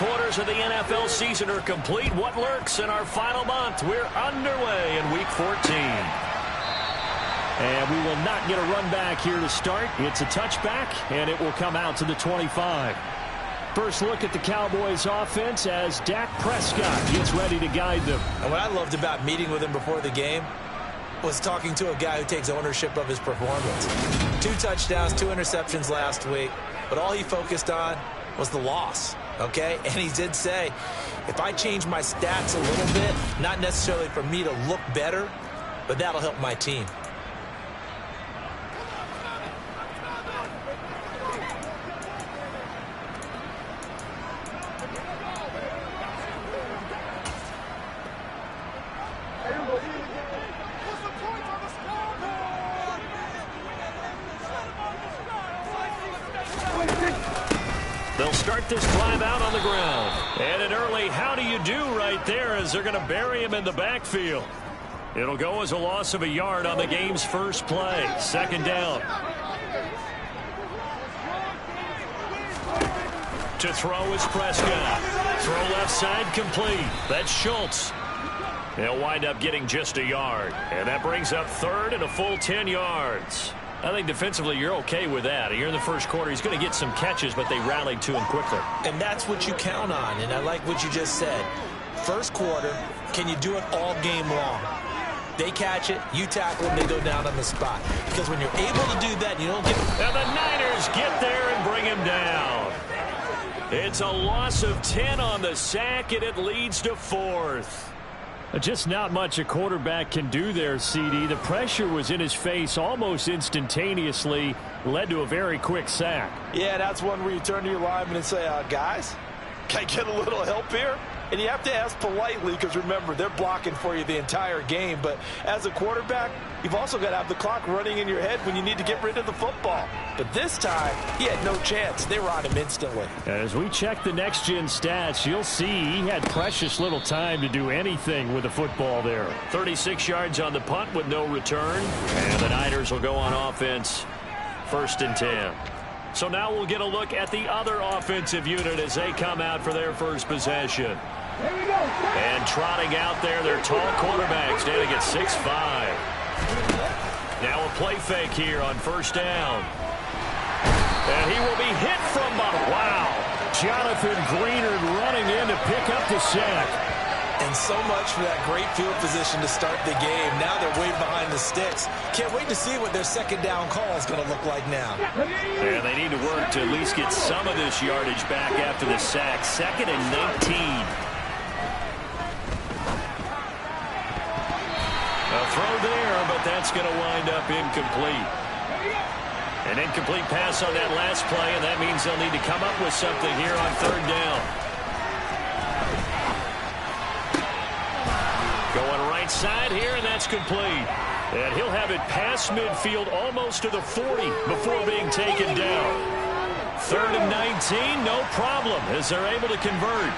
quarters of the NFL season are complete. What lurks in our final month? We're underway in Week 14. And we will not get a run back here to start. It's a touchback, and it will come out to the 25. First look at the Cowboys offense as Dak Prescott gets ready to guide them. And what I loved about meeting with him before the game was talking to a guy who takes ownership of his performance. 2 touchdowns, 2 interceptions last week, but all he focused on was the loss, okay? And he did say, if I change my stats a little bit, not necessarily for me to look better, but that'll help my team. They'll start this drive out on the ground. And an early how do you do right there as they're going to bury him in the backfield. It'll go as a loss of a yard on the game's first play. Second down. To throw is Prescott. Throw left side complete. That's Schultz. They'll wind up getting just a yard. And that brings up third and a full 10 yards. I think defensively you're okay with that. Here in the first quarter, he's going to get some catches, but they rallied to him quickly. And that's what you count on, and I like what you just said. First quarter, can you do it all game long? They catch it, you tackle them, they go down on the spot. Because when you're able to do that, you don't get... And the Niners get there and bring him down. It's a loss of 10 on the sack, and it leads to fourth. Just not much a quarterback can do there, CD. The pressure was in his face almost instantaneously, led to a very quick sack. Yeah, that's one where you turn to your lineman and say, guys, can I get a little help here? And you have to ask politely because, remember, they're blocking for you the entire game. But as a quarterback, you've also got to have the clock running in your head when you need to get rid of the football. But this time, he had no chance. They were on him instantly. As we check the next-gen stats, you'll see he had precious little time to do anything with the football there. 36 yards on the punt with no return. And the Niners will go on offense. 1st and 10. So now we'll get a look at the other offensive unit as they come out for their first possession. And trotting out there, their tall quarterback standing at 6'5". Now a play fake here on 1st down. And he will be hit from behind. Wow. Jonathan Greenard running in to pick up the sack. And so much for that great field position to start the game. Now they're way behind the sticks. Can't wait to see what their 2nd down call is going to look like now. Yeah, they need to work to at least get some of this yardage back after the sack. 2nd and 19. A throw there, but that's going to wind up incomplete. An incomplete pass on that last play, and that means they'll need to come up with something here on 3rd down. Going right side here, and that's complete. And he'll have it past midfield almost to the 40 before being taken down. 3rd and 19, no problem, as they're able to convert.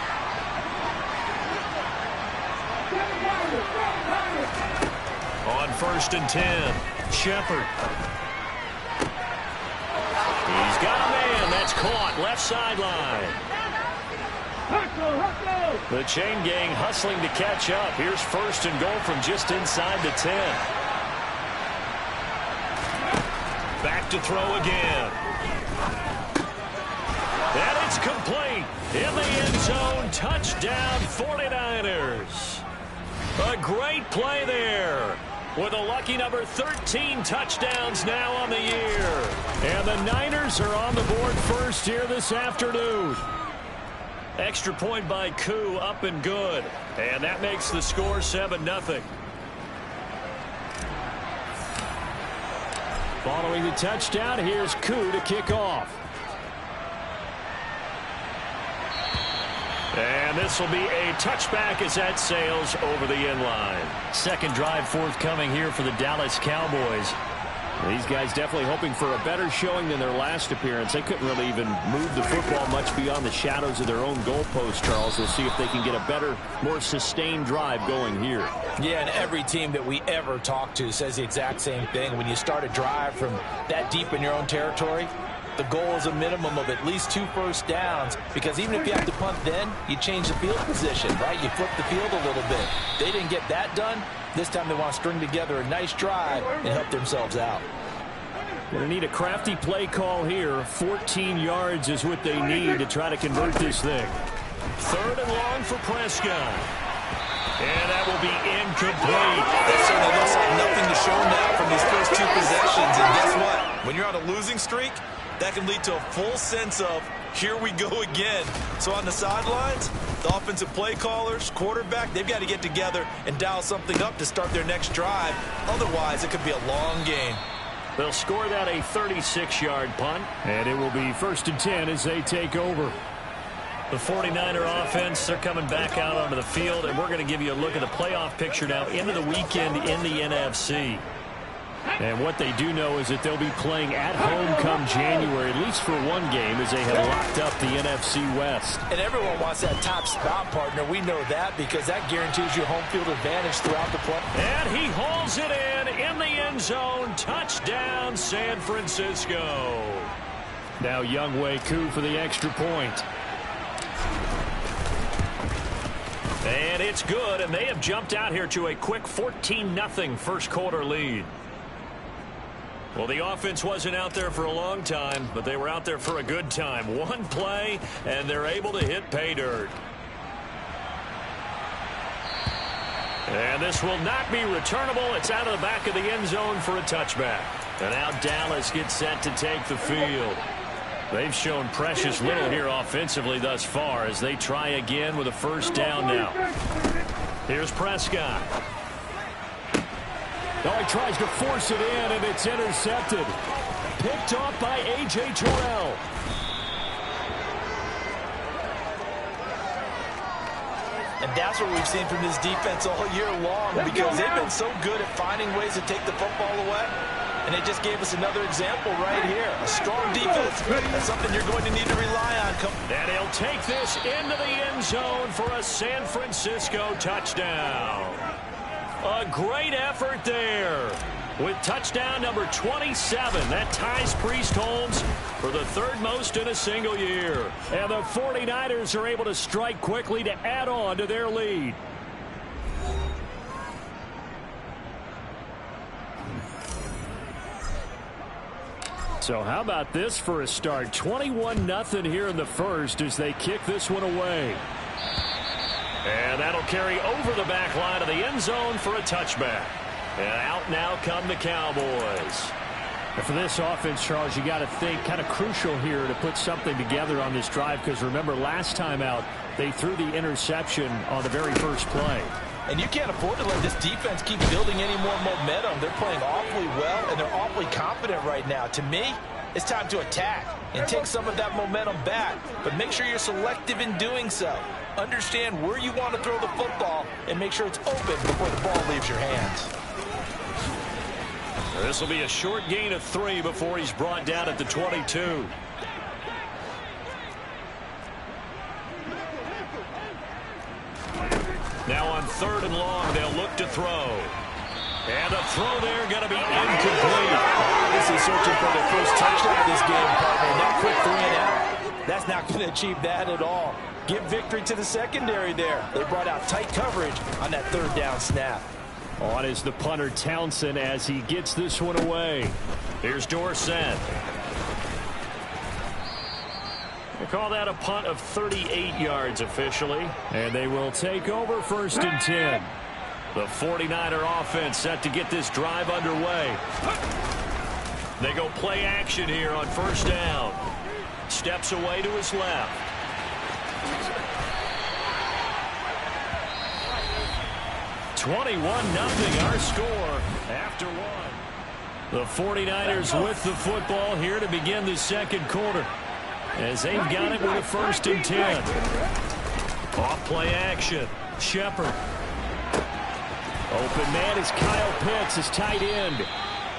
On 1st and 10, Shepard. He's got a man. That's caught. Left sideline. The chain gang hustling to catch up. Here's 1st and goal from just inside the 10. Back to throw again. And it's complete. In the end zone. Touchdown 49ers. A great play there. With a lucky number 13 touchdowns now on the year. And the Niners are on the board first here this afternoon. Extra point by Koo, up and good. And that makes the score 7-0. Following the touchdown, here's Koo to kick off. And this will be a touchback as that sails over the end line. 2nd drive forthcoming here for the Dallas Cowboys. These guys definitely hoping for a better showing than their last appearance. They couldn't really even move the football much beyond the shadows of their own goalpost, Charles. We'll see if they can get a better, more sustained drive going here. Yeah, and every team that we ever talk to says the exact same thing. When you start a drive from that deep in your own territory, The goal is a minimum of at least 2 first downs, because even if you have to punt then, you change the field position, right? You flip the field a little bit. They didn't get that done. This time they want to string together a nice drive and help themselves out. Going to need a crafty play call here. 14 yards is what they need to try to convert this thing. 3rd and long for Prescott. And that will be incomplete. That certainly looks like nothing to show now from these first 2 possessions. And guess what? When you're on a losing streak, that can lead to a full sense of, here we go again. So on the sidelines, the offensive play callers, quarterback, they've got to get together and dial something up to start their next drive. Otherwise, it could be a long game. They'll score that a 36-yard punt. And it will be 1st and 10 as they take over. The 49er offense, they're coming back out onto the field, and we're going to give you a look at the playoff picture now into the weekend in the NFC. And what they do know is that they'll be playing at home come January, at least for one game, as they have locked up the NFC West. And everyone wants that top spot, partner. We know that because that guarantees you home field advantage throughout the play. And he hauls it in the end zone. Touchdown, San Francisco. Now Younghoe Koo for the extra point. And it's good, and they have jumped out here to a quick 14-0 first quarter lead. Well, the offense wasn't out there for a long time, but they were out there for a good time. One play, and they're able to hit pay dirt. And this will not be returnable. It's out of the back of the end zone for a touchback. And now Dallas gets set to take the field. They've shown precious little here offensively thus far as they try again with a first down now. Here's Prescott. Oh, he tries to force it in, and it's intercepted. Picked off by A.J. Terrell. And that's what we've seen from this defense all year long, because they've been so good at finding ways to take the football away. And it just gave us another example right here. A strong defense, that's something you're going to need to rely on. And he'll take this into the end zone for a San Francisco touchdown. A great effort there. With touchdown number 27, that ties Priest Holmes for the 3rd most in a single year. And the 49ers are able to strike quickly to add on to their lead. So how about this for a start? 21-0 here in the first as they kick this one away. And that'll carry over the back line of the end zone for a touchback. And out now come the Cowboys. And for this offense, Charles, you got to think kind of crucial here to put something together on this drive, because remember last time out they threw the interception on the very first play. And you can't afford to let this defense keep building any more momentum. They're playing awfully well, and they're awfully confident right now. To me, it's time to attack and take some of that momentum back. But make sure you're selective in doing so. Understand where you want to throw the football and make sure it's open before the ball leaves your hands. This will be a short gain of 3 before he's brought down at the 22. Now on 3rd and long, they'll look to throw. And the throw there going to be incomplete. This is searching for their first touchdown of this game, partner. And that quick 3 and out, that's not going to achieve that at all. Give victory to the secondary there. They brought out tight coverage on that 3rd down snap. On is the punter Townsend as he gets this one away. Here's Dorsett. We'll call that a punt of 38 yards officially. And they will take over 1st and 10. The 49er offense set to get this drive underway. They go play action here on 1st down. Steps away to his left. $21-0 our score after 1. The 49ers with the football here to begin the second quarter, as they've got it with a 1st and 10. Off play action. Shepard. Open man is Kyle Pitts, his tight end.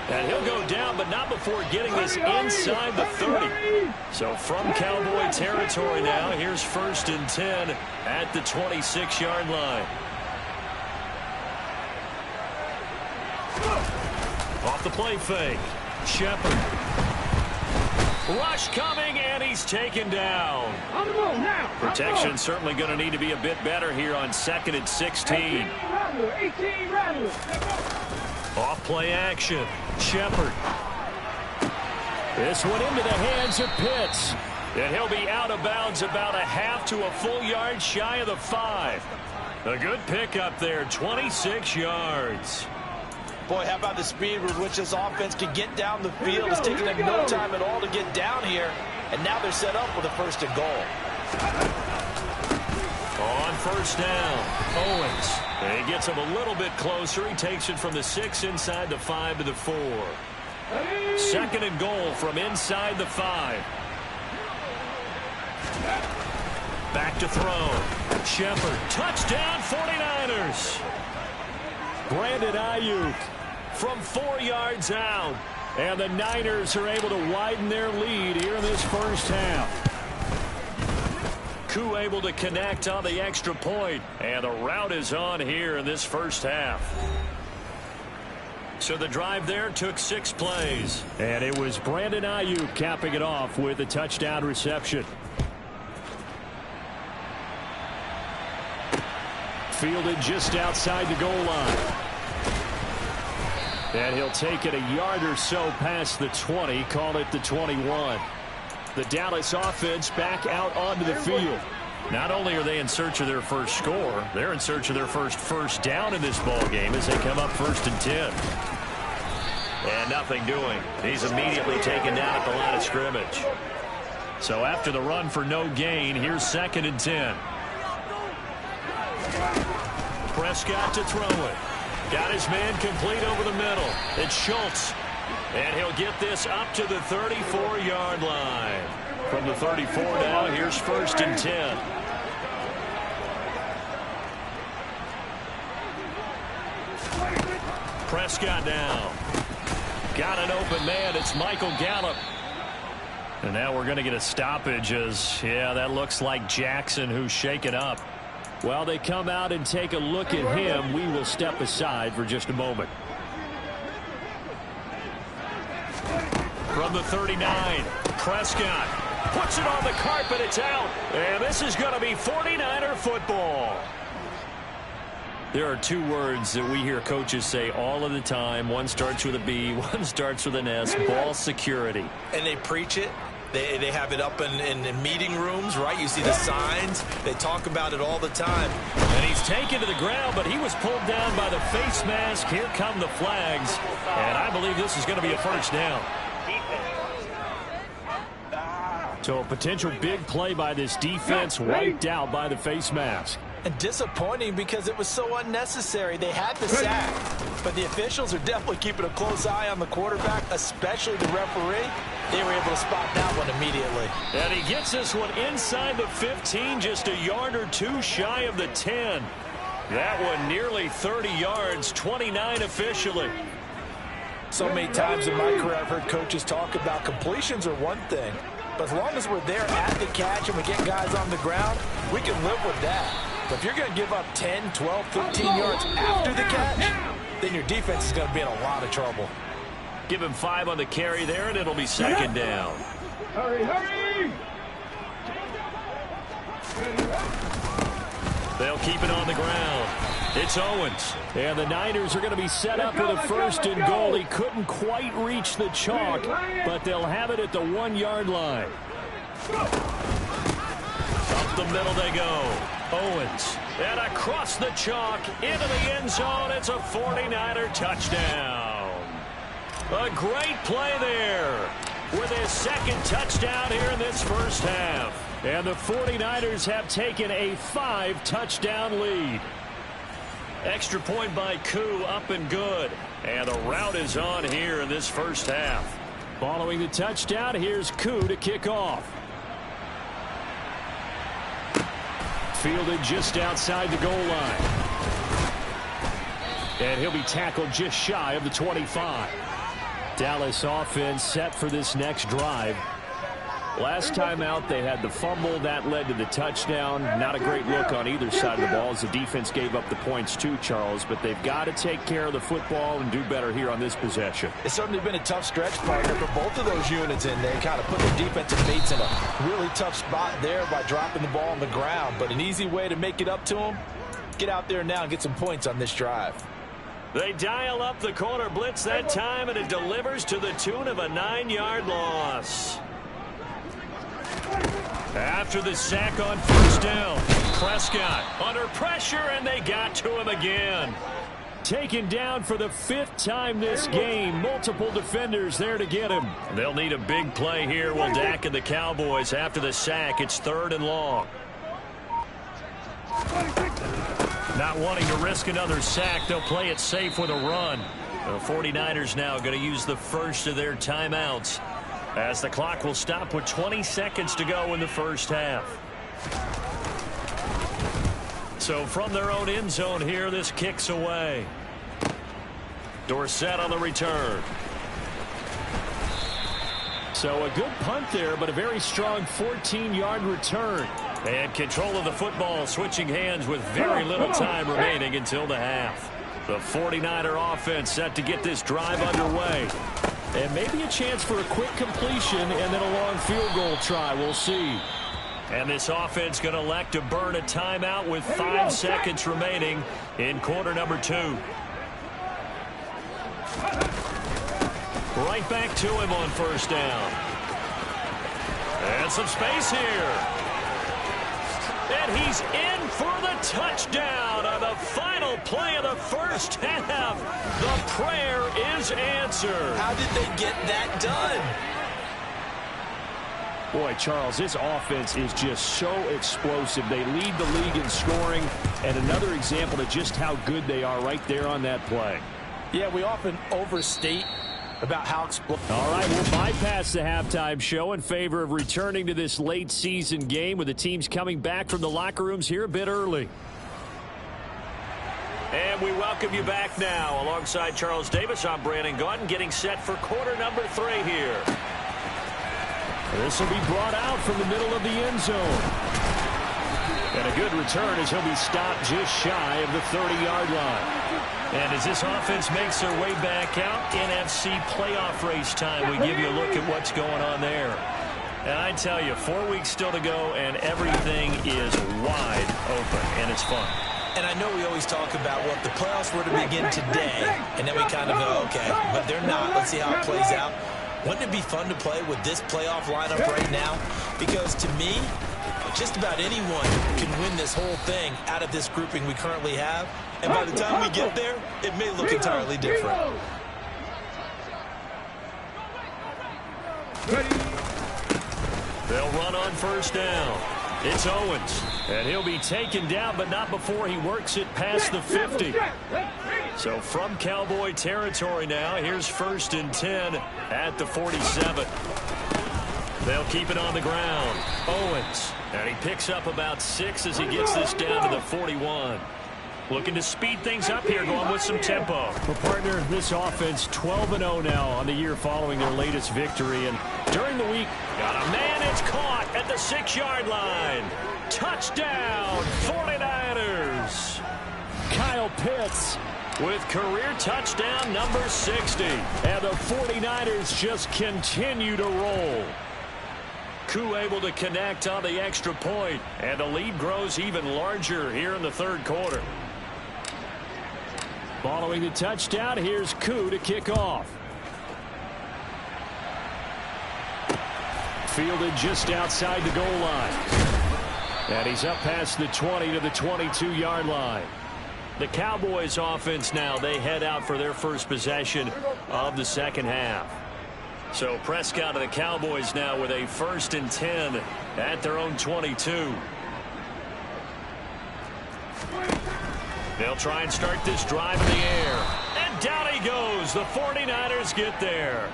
And he'll go down, but not before getting this inside the 30. So from Cowboy territory now, here's 1st and 10 at the 26-yard line. Off the play fake. Shepard. Rush coming, and he's taken down. Protection certainly going to need to be a bit better here on 2nd and 16. Off play action. Shepard. This one into the hands of Pitts. And he'll be out of bounds about a half to a full yard shy of the 5. A good pickup there, 26 yards. Boy, how about the speed with which this offense can get down the field? It's taking them no time at all to get down here. And now they're set up with a 1st and goal. On 1st down, Owens. And he gets him a little bit closer. He takes it from the 6 inside the 5 to the 4. 2nd and goal from inside the 5. Back to throw. Shepard. Touchdown 49ers. Brandon Ayuk from 4 yards out. And the Niners are able to widen their lead here in this first half. Koo able to connect on the extra point. And the route is on here in this first half. So the drive there took 6 plays. And it was Brandon Ayuk capping it off with a touchdown reception. Fielded just outside the goal line. And he'll take it a yard or so past the 20, call it the 21. The Dallas offense back out onto the field. Not only are they in search of their first score, they're in search of their first down in this ball game as they come up 1st and 10. And nothing doing. He's immediately taken down at the line of scrimmage. So after the run for no gain, here's 2nd and 10. Prescott to throw it. Got his man complete over the middle. It's Schultz. And he'll get this up to the 34-yard line. From the 34 now, here's 1st and 10. Prescott now. Got an open man. It's Michael Gallup. And now we're going to get a stoppage as, yeah, that looks like Jackson who's shaken up. While they come out and take a look at him, we will step aside for just a moment. From the 39, Prescott puts it on the carpet. It's out. And this is going to be 49er football. There are 2 words that we hear coaches say all of the time. One starts with a B, one starts with an S, ball security. And they preach it. They have it up in meeting rooms, right? You see the signs. They talk about it all the time. And he's taken to the ground, but he was pulled down by the face mask. Here come the flags. And I believe this is going to be a 1st down. So a potential big play by this defense wiped out by the face mask. And disappointing because it was so unnecessary. They had the sack, but the officials are definitely keeping a close eye on the quarterback, especially the referee. They were able to spot that one immediately. And he gets this one inside the 15, just a yard or 2 shy of the 10. That one nearly 30 yards, 29 officially. So many times in my career I've heard coaches talk about completions are one thing, but as long as we're there at the catch and we get guys on the ground, we can live with that. But if you're going to give up 10, 12, 15 yards after the catch, then your defense is going to be in a lot of trouble. Give him 5 on the carry there, and it'll be 2nd down. Hurry! They'll keep it on the ground. It's Owens. And the Niners are going to be set up with a 1st and goal. He couldn't quite reach the chalk, but they'll have it at the 1-yard line. Up the middle they go. Owens. And across the chalk into the end zone. It's a 49er touchdown. A great play there with his 2nd touchdown here in this first half. And the 49ers have taken a 5-touchdown lead. Extra point by Koo, up and good. And the route is on here in this first half. Following the touchdown, here's Koo to kick off. Fielded just outside the goal line. And he'll be tackled just shy of the 25. Dallas offense set for this next drive. Last time out, they had the fumble. That led to the touchdown. Not a great look on either side of the ball as the defense gave up the points too, Charles. But they've got to take care of the football and do better here on this possession. It's certainly been a tough stretch, partner, for both of those units, and they kind of put their defensive mates in a really tough spot there by dropping the ball on the ground. But an easy way to make it up to them, get out there now and get some points on this drive. They dial up the corner blitz that time, and it delivers to the tune of a 9-yard loss. After the sack on first down, Prescott under pressure, and they got to him again. Taken down for the 5th time this game. Multiple defenders there to get him. They'll need a big play here. Will Dak and the Cowboys after the sack. It's 3rd and long. Not wanting to risk another sack, they'll play it safe with a run. The 49ers now going to use the first of their timeouts, as the clock will stop with 20 seconds to go in the first half. So from their own end zone here, this kicks away. Dorsett on the return. So a good punt there, but a very strong 14-yard return. And control of the football switching hands with very little time remaining until the half. The 49er offense set to get this drive underway. And maybe a chance for a quick completion and then a long field goal try. We'll see. And this offense going to elect to burn a timeout with 5 seconds remaining in quarter number 2. Right back to him on first down. And some space here. And he's in for the touchdown on the final play of the first half. The prayer is answered. How did they get that done? Boy, Charles, this offense is just so explosive. They lead the league in scoring, and another example of just how good they are right there on that play. Yeah, we often overstate about how explosive. All right, we'll bypass the halftime show in favor of returning to this late season game with the teams coming back from the locker rooms here a bit early. And we welcome you back now. Alongside Charles Davis, I'm Brandon Gaudin, getting set for quarter number 3 here. This will be brought out from the middle of the end zone. And a good return as he'll be stopped just shy of the 30-yard line. And as this offense makes their way back out, NFC playoff race time, we give you a look at what's going on there. And I tell you, 4 weeks still to go, and everything is wide open, and it's fun. And I know we always talk about, well, if the playoffs were to begin today, and then we kind of go, okay, but they're not. Let's see how it plays out. Wouldn't it be fun to play with this playoff lineup right now? Because to me, just about anyone can win this whole thing out of this grouping we currently have. And by the time we get there, it may look entirely different. They'll run on first down. It's Owens. And he'll be taken down, but not before he works it past the 50. So from Cowboy territory now, here's 1st and 10 at the 47. They'll keep it on the ground. Owens. And he picks up about 6 as he gets this down to the 41. Looking to speed things up here, going with some tempo. Well, partner, this offense 12-0 now on the year following their latest victory. And during the week, got a man, it's caught at the 6-yard line. Touchdown, 49ers. Kyle Pitts with career touchdown number 60. And the 49ers just continue to roll. Koo able to connect on the extra point, and the lead grows even larger here in the 3rd quarter. Following the touchdown, here's Koo to kick off. Fielded just outside the goal line. And he's up past the 20 to the 22-yard line. The Cowboys offense now, they head out for their first possession of the second half. So Prescott of the Cowboys now with a 1st and 10 at their own 22. They'll try and start this drive in the air. And down he goes. The 49ers get there.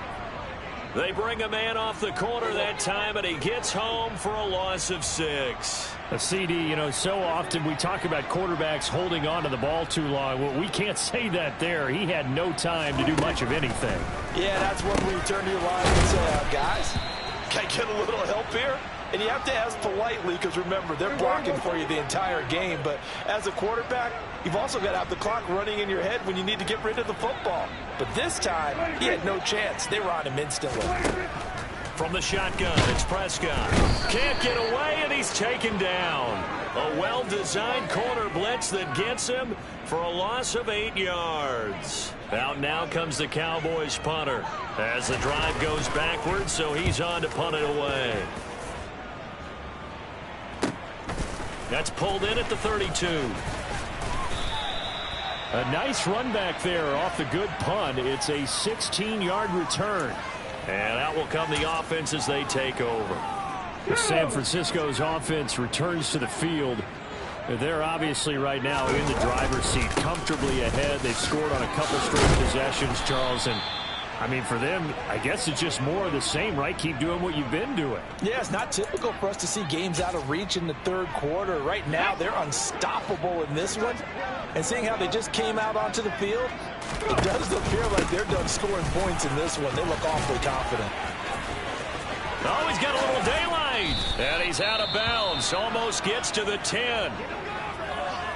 They bring a man off the corner that time, and he gets home for a loss of 6. A CD, you know, so often we talk about quarterbacks holding on to the ball too long. Well, we can't say that there. He had no time to do much of anything. Yeah, that's when we turn to your line and say, guys, Can I get a little help here? And you have to ask politely because, remember, they're blocking for you the entire game. But as a quarterback, you've also got to have the clock running in your head when you need to get rid of the football. But this time, he had no chance. They were on him instantly. From the shotgun, it's Prescott. Can't get away, and he's taken down. A well-designed corner blitz that gets him for a loss of 8 yards. Out now comes the Cowboys punter as the drive goes backwards, so he's on to punt it away. That's pulled in at the 32. A nice run back there off the good punt. It's a 16-yard return. And out will come the offense as they take over. San Francisco's offense returns to the field. They're obviously right now in the driver's seat, comfortably ahead. They've scored on a couple straight possessions, Charles. And, I mean, for them, I guess it's just more of the same, right? Keep doing what you've been doing. Yeah, it's not typical for us to see games out of reach in the third quarter. Right now, they're unstoppable in this one. And seeing how they just came out onto the field, it does appear like they're done scoring points in this one. They look awfully confident. Oh, he's got a little daylight. And he's out of bounds. Almost gets to the 10.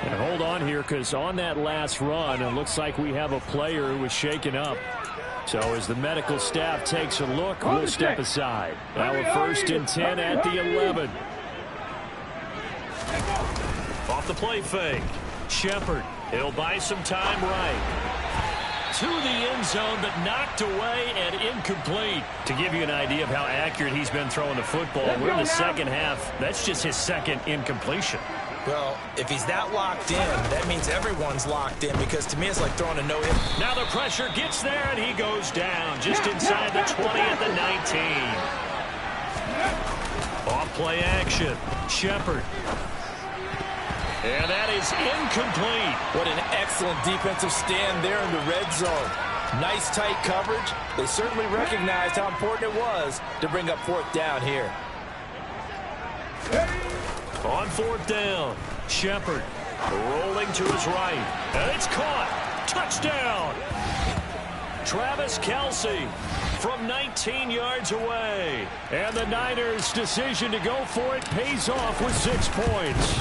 And hold on here, because on that last run, it looks like we have a player who was shaken up. So as the medical staff takes a look, we'll step aside. Now a 1st and 10 at the 11. Off the play fake. Shepard, he'll buy some time right. To the end zone, but knocked away and incomplete. To give you an idea of how accurate he's been throwing the football, we're in the second half. That's just his second incompletion. Well, if he's that locked in, that means everyone's locked in, because to me it's like throwing a no-hit. Now the pressure gets there, and he goes down just inside the 20 at the 19. Off play action. Shepard. And that is incomplete. What an excellent defensive stand there in the red zone. Nice tight coverage. They certainly recognized how important it was to bring up 4th down here. On 4th down, Shepard rolling to his right. And it's caught. Touchdown. Travis Kelce from 19 yards away. And the Niners' decision to go for it pays off with 6 points.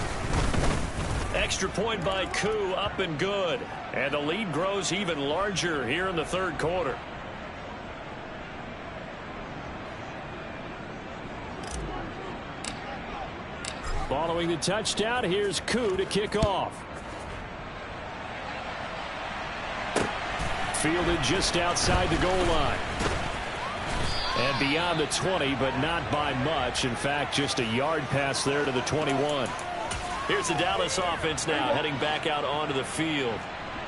Extra point by Koo, up and good. And the lead grows even larger here in the third quarter. Following the touchdown, here's Koo to kick off. Fielded just outside the goal line. And beyond the 20, but not by much. In fact, just a yard pass there to the 21. Here's the Dallas offense now heading back out onto the field.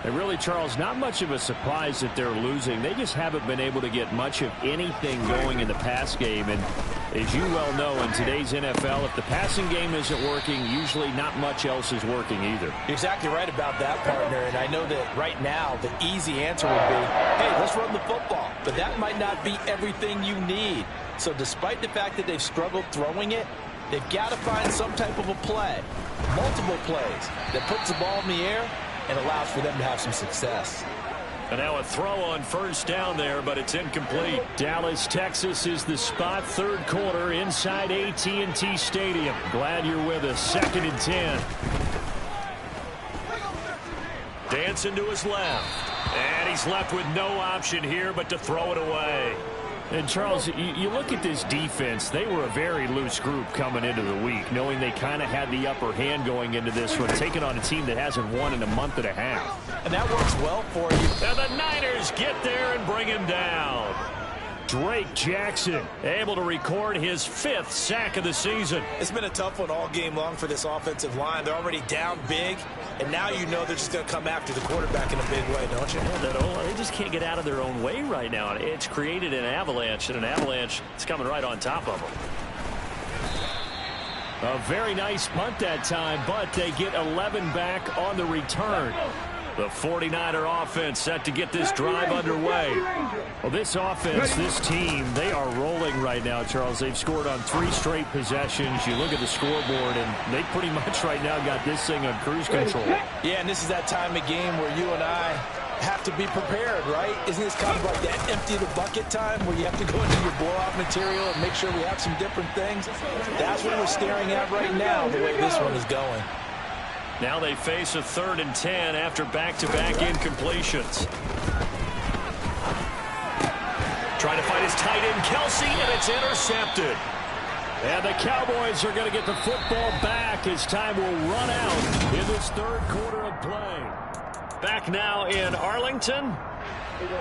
And really, Charles, not much of a surprise that they're losing. They just haven't been able to get much of anything going in the pass game. And as you well know, in today's NFL, if the passing game isn't working, usually not much else is working either. You're exactly right about that, partner. And I know that right now the easy answer would be, hey, let's run the football. But that might not be everything you need. So despite the fact that they've struggled throwing it, they've got to find some type of a play, multiple plays, that puts the ball in the air and allows for them to have some success. And now a throw on 1st down there, but it's incomplete. Dallas, Texas is the spot. Third quarter inside AT&T Stadium. Glad you're with us. 2nd and 10. Dancing to his left. And he's left with no option here but to throw it away. And, Charles, you look at this defense. They were a very loose group coming into the week, knowing they kind of had the upper hand going into this one, taking on a team that hasn't won in a month and a half. And that works well for you. And the Niners get there and bring him down. Drake Jackson able to record his 5th sack of the season. It's been a tough one all game long for this offensive line. They're already down big, and now you know they're just going to come after the quarterback in a big way, don't you? Yeah, they just can't get out of their own way right now. It's created an avalanche, and an avalanche is coming right on top of them. A very nice punt that time, but they get 11 back on the return. The 49er offense set to get this drive underway. Well, this offense, this team, they are rolling right now, Charles. They've scored on 3 straight possessions. You look at the scoreboard, and they pretty much right now got this thing on cruise control. Yeah, and this is that time of game where you and I have to be prepared, right? Isn't this kind of like that empty the bucket time where you have to go into your blowout material and make sure we have some different things? That's what we're staring at right now, the way this one is going. Now they face a 3rd and 10 after back-to-back incompletions. Trying to find his tight end, Kelsey, and it's intercepted. And the Cowboys are going to get the football back as time will run out in this 3rd quarter of play. Back now in Arlington.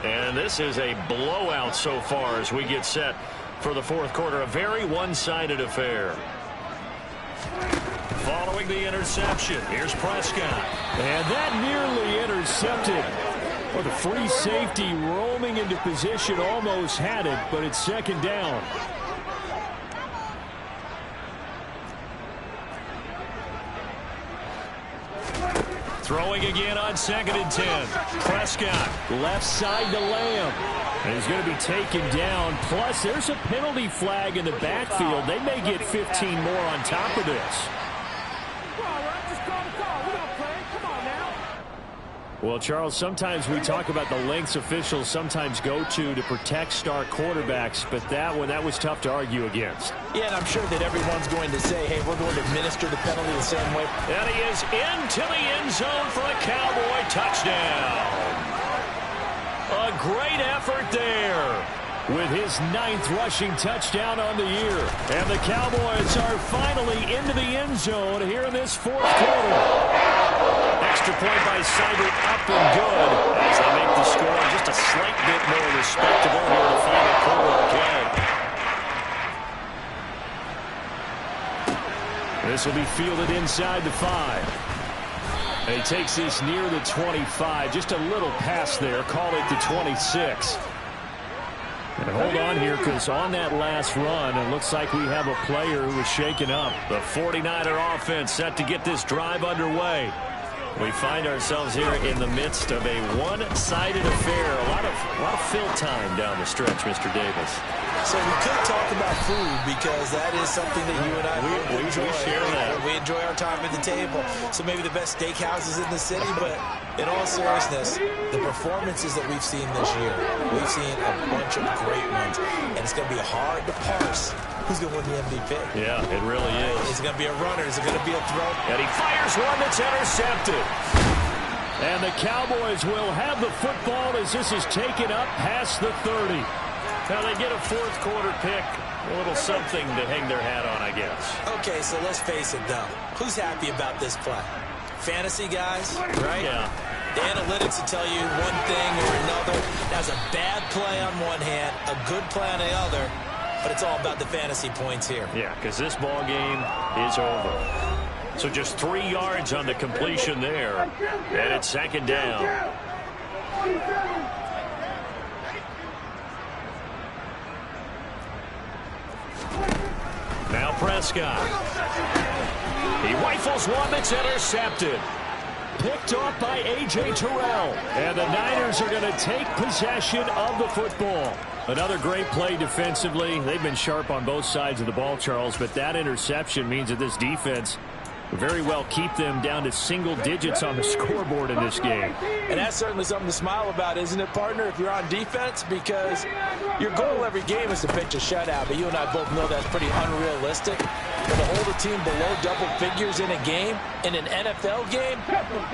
And this is a blowout so far as we get set for the 4th quarter. A very one-sided affair. Following the interception, here's Prescott. And that nearly intercepted. Well, the free safety roaming into position almost had it, but it's 2nd down. Throwing again on 2nd and 10. Prescott, left side to Lamb. And he's going to be taken down. Plus, there's a penalty flag in the backfield. They may get 15 more on top of this. Well, Charles, sometimes we talk about the lengths officials sometimes go to protect star quarterbacks, but that was tough to argue against. Yeah, and I'm sure that everyone's going to say, hey, we're going to administer the penalty the same way. And he is into the end zone for a Cowboy touchdown. A great effort there with his 9th rushing touchdown on the year. And the Cowboys are finally into the end zone here in this 4th quarter. Extra point by Seibert, up and good as they make the score just a slight bit more respectable here in the final quarter of play. This will be fielded inside the 5. And he takes this near the 25, just a little pass there, call it the 26. And hold on here, because on that last run, it looks like we have a player who was shaken up. The 49er offense set to get this drive underway. We find ourselves here in the midst of a one-sided affair. A lot of fill time down the stretch, Mr. Davis. So we could talk about food because that is something that you and I enjoy. We share that. We enjoy our time at the table. So maybe the best steakhouses in the city, but in all seriousness, the performances that we've seen this year, we've seen a bunch of great ones, and it's going to be hard to parse who's going to win the MVP. Yeah, it really is. Is it going to be a runner? Is it going to be a throw? And he fires one that's intercepted. And the Cowboys will have the football as this is taken up past the 30. Now they get a 4th quarter pick. A little something to hang their hat on, I guess. Okay, so let's face it, though. Who's happy about this play? Fantasy guys, right? Yeah. The analytics will tell you one thing or another. That's a bad play on one hand, a good play on the other, but it's all about the fantasy points here. Yeah, because this ball game is over. So just 3 yards on the completion there, and it's 2nd down. Now Prescott. He rifles one that's intercepted. Picked off by A.J. Terrell. And the Niners are going to take possession of the football. Another great play defensively. They've been sharp on both sides of the ball, Charles, but that interception means that this defense very well keep them down to single digits on the scoreboard in this game. And that's certainly something to smile about, isn't it, partner, if you're on defense? Because your goal every game is to pitch a shutout, but you and I both know that's pretty unrealistic. But to hold a team below double figures in a game, in an NFL game,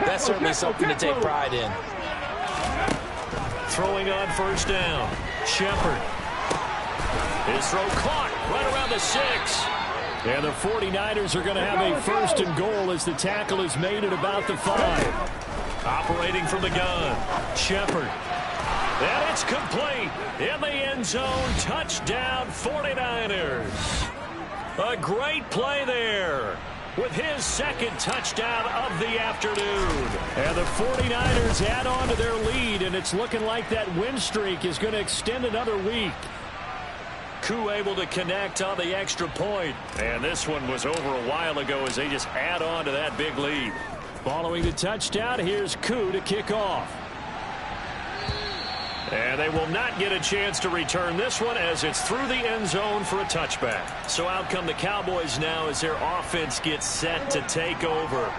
that's certainly something to take pride in. Throwing on 1st down. Shepard. His throw caught right around the 6. And the 49ers are going to have a 1st and goal as the tackle is made at about the 5. Operating from the gun. Shepard. And it's complete. In the end zone. Touchdown 49ers. A great play there with his 2nd touchdown of the afternoon. And the 49ers add on to their lead, and it's looking like that win streak is going to extend another week. Koo able to connect on the extra point. And this one was over a while ago as they just add on to that big lead. Following the touchdown, here's Koo to kick off. And they will not get a chance to return this one as it's through the end zone for a touchback. So out come the Cowboys now as their offense gets set to take over.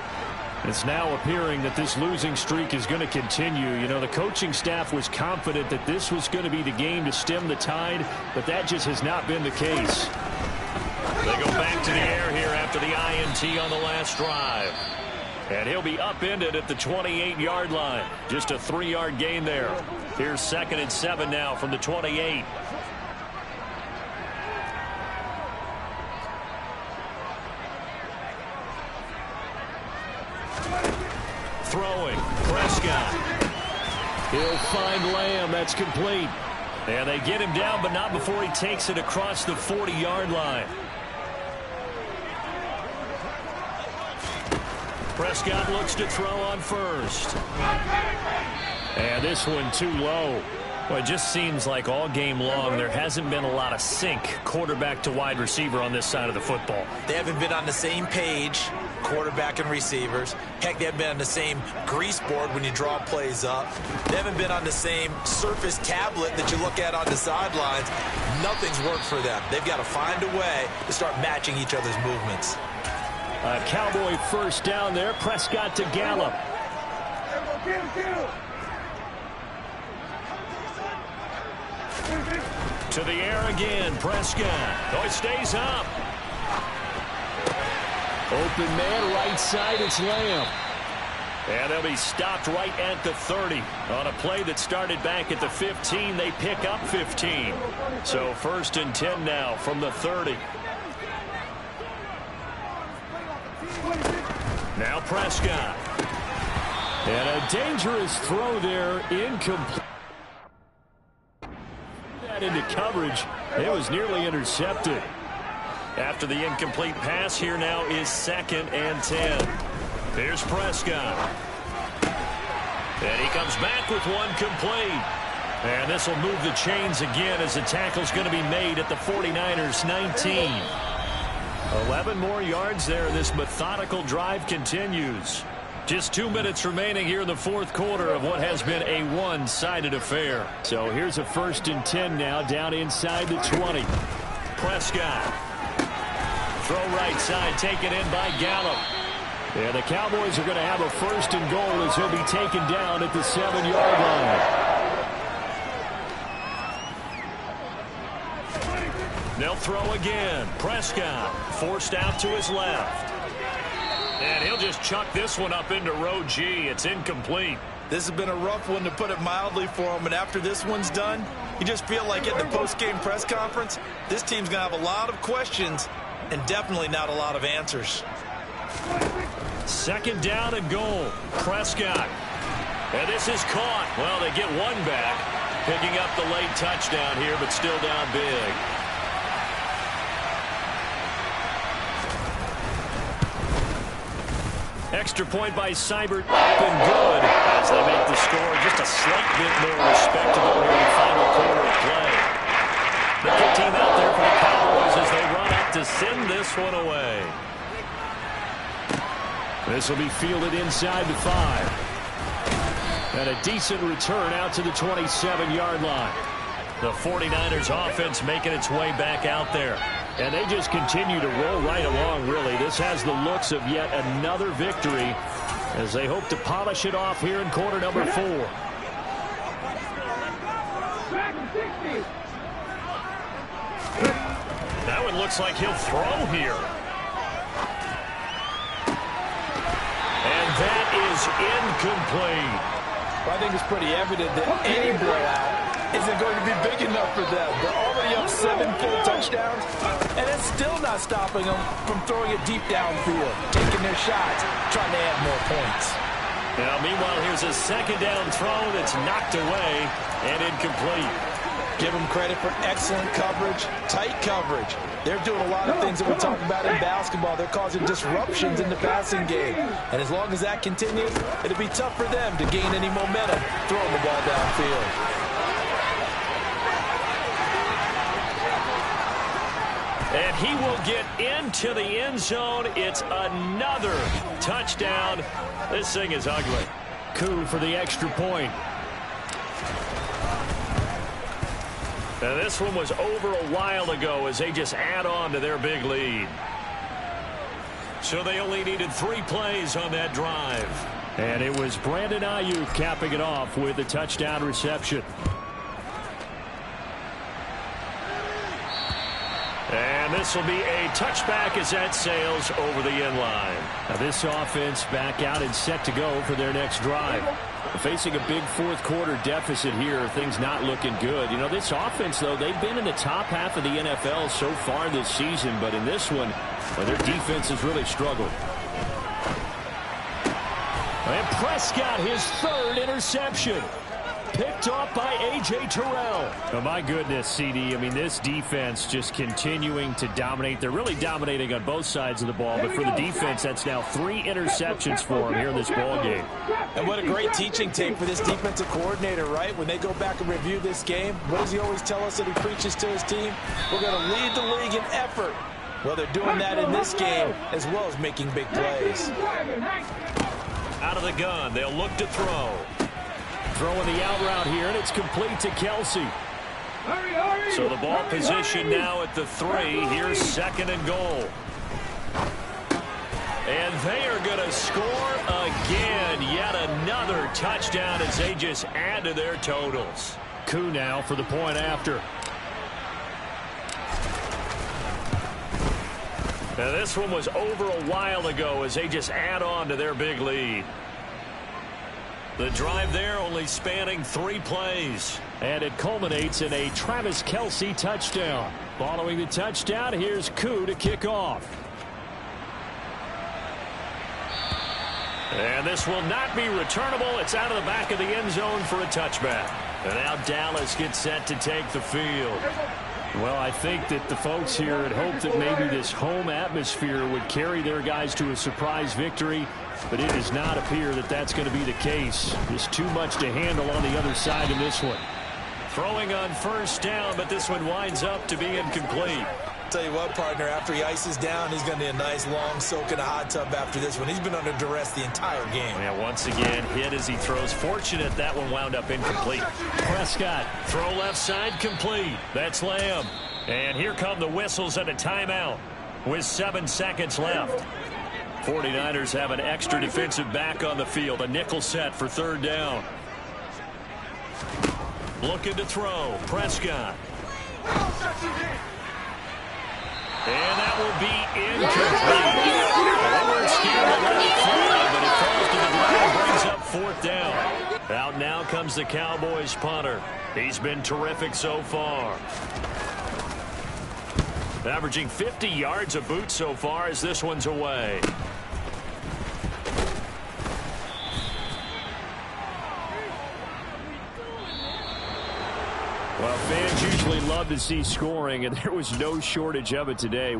It's now appearing that this losing streak is going to continue. You know, the coaching staff was confident that this was going to be the game to stem the tide, but that just has not been the case. They go back to the air here after the INT on the last drive. And he'll be upended at the 28-yard line. Just a 3-yard gain there. Here's 2nd and 7 now from the 28. Throwing, Prescott. He'll find Lamb. That's complete. And they get him down, but not before he takes it across the 40-yard line. Prescott looks to throw on first. And this one too low. Well, it just seems like all game long there hasn't been a lot of sync quarterback to wide receiver on this side of the football. They haven't been on the same page, quarterback and receivers. Heck, they haven't been on the same grease board when you draw plays up. They haven't been on the same surface tablet that you look at on the sidelines. Nothing's worked for them. They've got to find a way to start matching each other's movements. A Cowboy first down there. Prescott to Gallup. To the air again, Prescott. Oh, he stays up. Open man, right side, it's Lamb. And they'll be stopped right at the 30. On a play that started back at the 15, they pick up 15. So 1st and 10 now from the 30. Now Prescott. And a dangerous throw there, incomplete. Into coverage, it was nearly intercepted. After the incomplete pass, here now is 2nd and 10. Here's Prescott. And he comes back with one complete. And this will move the chains again as the tackle's going to be made at the 49ers 19. 11 more yards there. This methodical drive continues. Just 2 minutes remaining here in the 4th quarter of what has been a one-sided affair. So here's a 1st and 10 now down inside the 20. Prescott. Throw right side, taken in by Gallup. And the Cowboys are going to have a 1st and goal as he'll be taken down at the 7-yard line. They'll throw again. Prescott forced out to his left. And he'll just chuck this one up into row G. It's incomplete. This has been a rough one, to put it mildly, for him. And after this one's done, you just feel like at the post-game press conference, this team's going to have a lot of questions and definitely not a lot of answers. 2nd down and goal. Prescott. And this is caught. Well, they get one back. Picking up the late touchdown here, but still down big. Extra point by Seibert, up and good as they make the score just a slight bit more respectable here in the final quarter of play. The good team out there for the Cowboys as they run up to send this one away. This will be fielded inside the 5. And a decent return out to the 27-yard line. The 49ers offense making its way back out there. And they just continue to roll right along, really. This has the looks of yet another victory as they hope to polish it off here in quarter number 4. That one looks like he'll throw here. And that is incomplete. Well, I think it's pretty evident that any blowout isn't going to be big enough for them. They're already up 7 full touchdowns, and it's still not stopping them from throwing it deep downfield, taking their shots, trying to add more points. Now, meanwhile, here's a 2nd down throw that's knocked away and incomplete. Give them credit for excellent coverage, tight coverage. They're doing a lot of things that we talk about in basketball. They're causing disruptions in the passing game. And as long as that continues, it'll be tough for them to gain any momentum throwing the ball downfield. And he will get into the end zone. It's another touchdown. This thing is ugly. Coup for the extra point. Now this one was over a while ago as they just add on to their big lead. So they only needed 3 plays on that drive. And it was Brandon Ayuk capping it off with a touchdown reception. And this will be a touchback as that sails over the end line. Now this offense back out and set to go for their next drive. Facing a big fourth quarter deficit here, things not looking good. You know, this offense, though, they've been in the top half of the NFL so far this season, but in this one, well, their defense has really struggled. And Prescott, his 3rd interception. Picked off by A.J. Terrell. Oh, my goodness, CD. I mean, this defense just continuing to dominate. They're really dominating on both sides of the ball, but for the defense, that's now 3 interceptions for them here in this ball game. And what a great teaching tape for this defensive coordinator, right? When they go back and review this game, what does he always tell us that he preaches to his team? We're going to lead the league in effort. Well, they're doing that in this game as well as making big plays. Out of the gun, they'll look to throw. Throwing the out route here, and it's complete to Kelsey. So the ball position now at the 3. Here's 2nd and goal. And they are going to score again. Yet another touchdown as they just add to their totals. Koo now for the point after. Now this one was over a while ago as they just add on to their big lead. The drive there only spanning 3 plays. And it culminates in a Travis Kelce touchdown. Following the touchdown, here's Koo to kick off. And this will not be returnable. It's out of the back of the end zone for a touchback. And now Dallas gets set to take the field. Well, I think that the folks here had hoped that maybe this home atmosphere would carry their guys to a surprise victory, but it does not appear that that's going to be the case. Just too much to handle on the other side in this one. Throwing on 1st down, but this one winds up to be incomplete. Tell you what, partner, after he ices down, he's going to need a nice long soak in a hot tub after this one. He's been under duress the entire game. Yeah, once again, hit as he throws. Fortunate that one wound up incomplete. Prescott, throw left side complete. That's Lamb. And here come the whistles and a timeout with 7 seconds left. 49ers have an extra defensive back on the field. A nickel set for 3rd down. Looking to throw. Prescott. And that will be incomplete. They weren't scared to let it fly, but it falls to the ground, brings up 4th down. Out now comes the Cowboys punter. He's been terrific so far. Averaging 50 yards a boot so far as this one's away. Well, fans usually love to see scoring, and there was no shortage of it today.